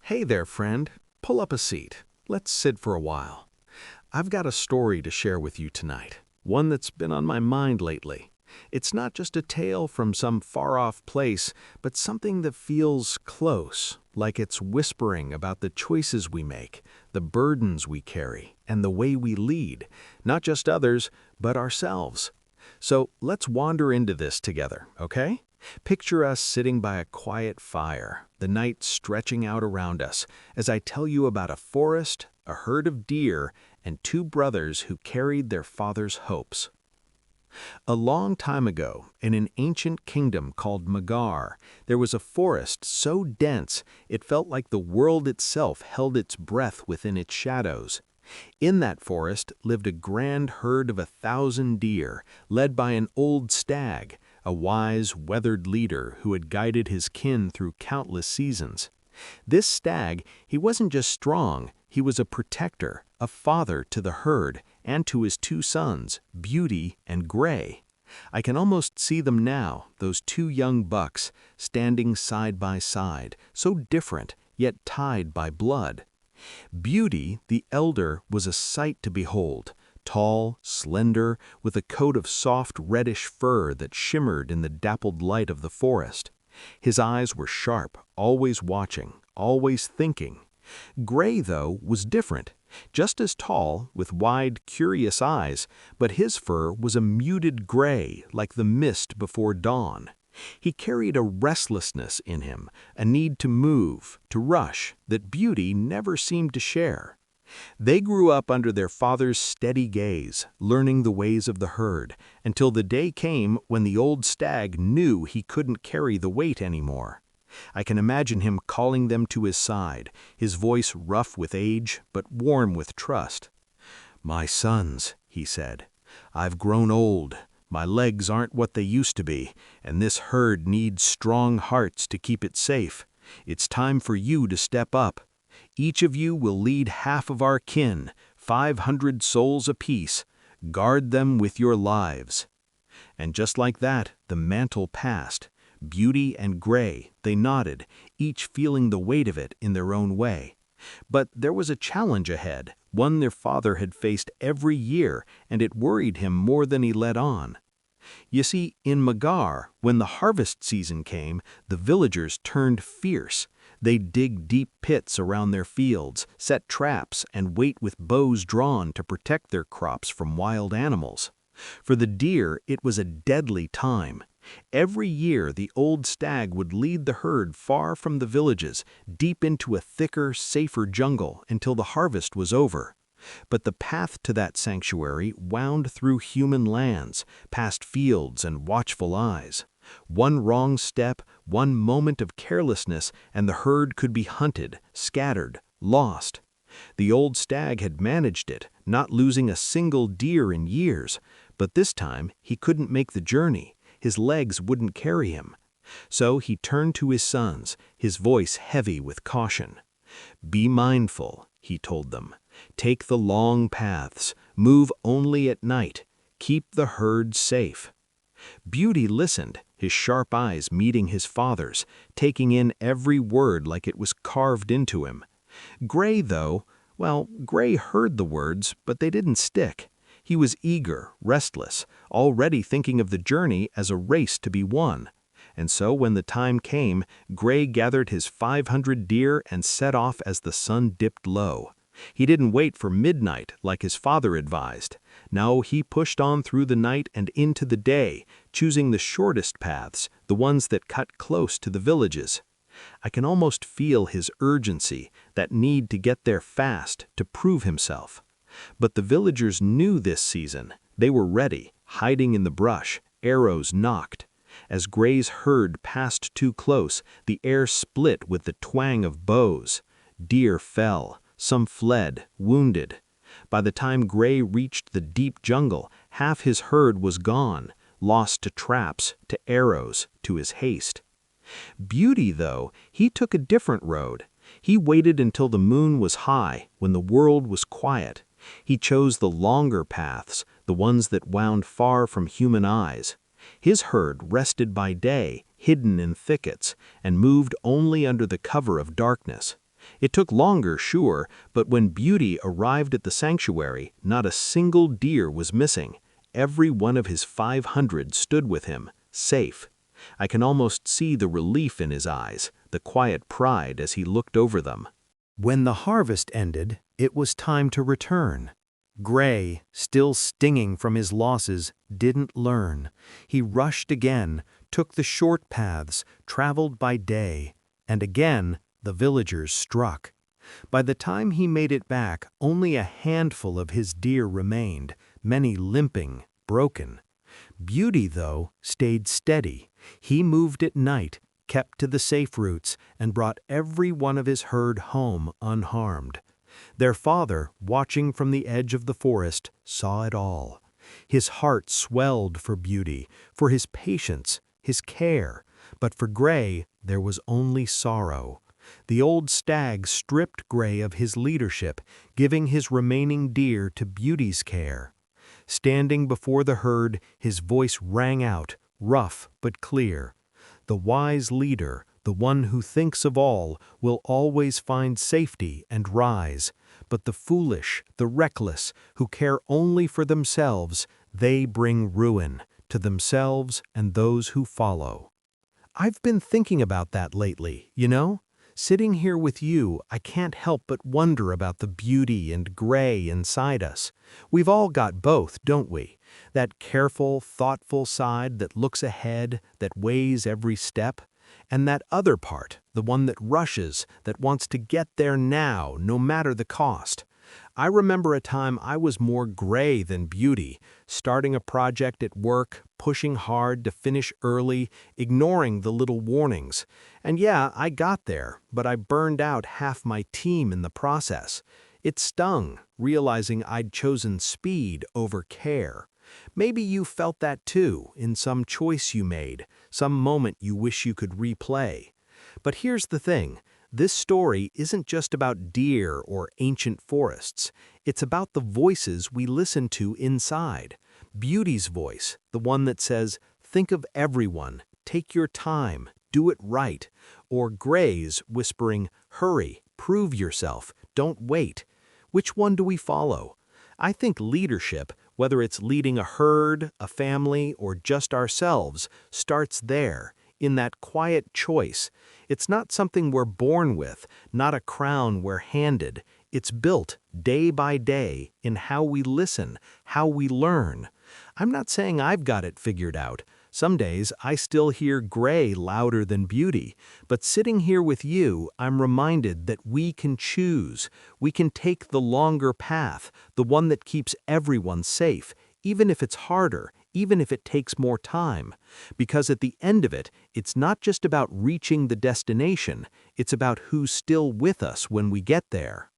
Hey there, friend. Pull up a seat. Let's sit for a while. I've got a story to share with you tonight, one that's been on my mind lately. It's not just a tale from some far-off place, but something that feels close, like it's whispering about the choices we make, the burdens we carry, and the way we lead, not just others, but ourselves. So let's wander into this together, okay? Picture us sitting by a quiet fire, the night stretching out around us, as I tell you about a forest, a herd of deer, and two brothers who carried their father's hopes. A long time ago, in an ancient kingdom called Magar, there was a forest so dense it felt like the world itself held its breath within its shadows. In that forest lived a grand herd of 1,000 deer, led by an old stag, a wise, weathered leader who had guided his kin through countless seasons. This stag, he wasn't just strong, he was a protector, a father to the herd and to his two sons, Beauty and Gray. I can almost see them now, those two young bucks, standing side by side, so different, yet tied by blood. Beauty, the elder, was a sight to behold, tall, slender, with a coat of soft reddish fur that shimmered in the dappled light of the forest. His eyes were sharp, always watching, always thinking. Gray, though, was different, just as tall, with wide, curious eyes, but his fur was a muted gray, like the mist before dawn. He carried a restlessness in him, a need to move, to rush, that Beauty never seemed to share. They grew up under their father's steady gaze, learning the ways of the herd, until the day came when the old stag knew he couldn't carry the weight anymore. I can imagine him calling them to his side, his voice rough with age, but warm with trust. "My sons," he said, "I've grown old. My legs aren't what they used to be, and this herd needs strong hearts to keep it safe. It's time for you to step up. Each of you will lead half of our kin, 500 souls apiece. Guard them with your lives." And just like that, the mantle passed. Beauty and Gray, they nodded, each feeling the weight of it in their own way. But there was a challenge ahead, one their father had faced every year, and it worried him more than he let on. You see, in Magar, when the harvest season came, the villagers turned fierce. They'd dig deep pits around their fields, set traps, and wait with bows drawn to protect their crops from wild animals. For the deer, it was a deadly time. Every year, the old stag would lead the herd far from the villages, deep into a thicker, safer jungle until the harvest was over. But the path to that sanctuary wound through human lands, past fields and watchful eyes. One wrong step, one moment of carelessness, and the herd could be hunted, scattered, lost. The old stag had managed it, not losing a single deer in years, but this time he couldn't make the journey. His legs wouldn't carry him. So he turned to his sons, his voice heavy with caution. "Be mindful," he told them. "Take the long paths, move only at night, keep the herd safe." Beauty listened, his sharp eyes meeting his father's, taking in every word like it was carved into him. Gray, though, well, Gray heard the words, but they didn't stick. He was eager, restless, already thinking of the journey as a race to be won. And so when the time came, Gray gathered his 500 deer and set off as the sun dipped low. He didn't wait for midnight like his father advised. No, he pushed on through the night and into the day, choosing the shortest paths, the ones that cut close to the villages. I can almost feel his urgency, that need to get there fast, to prove himself. But the villagers knew this season. They were ready, hiding in the brush, arrows nocked. As Gray's herd passed too close, the air split with the twang of bows. Deer fell, some fled, wounded. By the time Gray reached the deep jungle, half his herd was gone, lost to traps, to arrows, to his haste. Beauty, though, he took a different road. He waited until the moon was high, when the world was quiet. He chose the longer paths, the ones that wound far from human eyes. His herd rested by day, hidden in thickets, and moved only under the cover of darkness. It took longer, sure, but when Beauty arrived at the sanctuary, not a single deer was missing. Every one of his 500 stood with him, safe. I can almost see the relief in his eyes, the quiet pride as he looked over them. When the harvest ended, it was time to return. Gray, still stinging from his losses, didn't learn. He rushed again, took the short paths, traveled by day, and again the villagers struck. By the time he made it back, only a handful of his deer remained, many limping, broken. Beauty, though, stayed steady. He moved at night, kept to the safe routes, and brought every one of his herd home unharmed. Their father, watching from the edge of the forest, saw it all. His heart swelled for Beauty, for his patience, his care, but for Gray there was only sorrow. The old stag stripped Gray of his leadership, giving his remaining deer to Beauty's care. Standing before the herd, his voice rang out, rough but clear. The wise leader, the one who thinks of all, will always find safety and rise. But the foolish, the reckless, who care only for themselves, they bring ruin to themselves and those who follow. I've been thinking about that lately, you know? Sitting here with you, I can't help but wonder about the beauty and gray inside us. We've all got both, don't we? That careful, thoughtful side that looks ahead, that weighs every step. And that other part, the one that rushes, that wants to get there now, no matter the cost. I remember a time I was more gray than beauty, starting a project at work, pushing hard to finish early, ignoring the little warnings. And yeah, I got there, but I burned out half my team in the process. It stung, realizing I'd chosen speed over care. Maybe you felt that too, in some choice you made, some moment you wish you could replay. But here's the thing. This story isn't just about deer or ancient forests. It's about the voices we listen to inside. Beauty's voice, the one that says, think of everyone, take your time, do it right. Or Gray's whispering, hurry, prove yourself, don't wait. Which one do we follow? I think leadership, whether it's leading a herd, a family, or just ourselves, starts there, in that quiet choice. It's not something we're born with, not a crown we're handed. It's built day by day in how we listen, how we learn. I'm not saying I've got it figured out. Some days I still hear gray louder than beauty, but sitting here with you, I'm reminded that we can choose. We can take the longer path, the one that keeps everyone safe, even if it's harder, even if it takes more time. Because at the end of it, it's not just about reaching the destination, it's about who's still with us when we get there.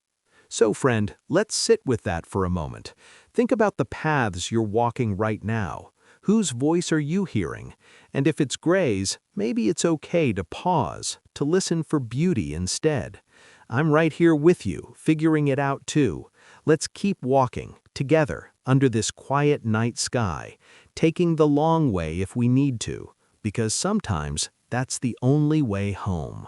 So friend, let's sit with that for a moment. Think about the paths you're walking right now. Whose voice are you hearing? And if it's Gray's, maybe it's okay to pause, to listen for beauty instead. I'm right here with you, figuring it out too. Let's keep walking, together, under this quiet night sky, taking the long way if we need to, because sometimes that's the only way home.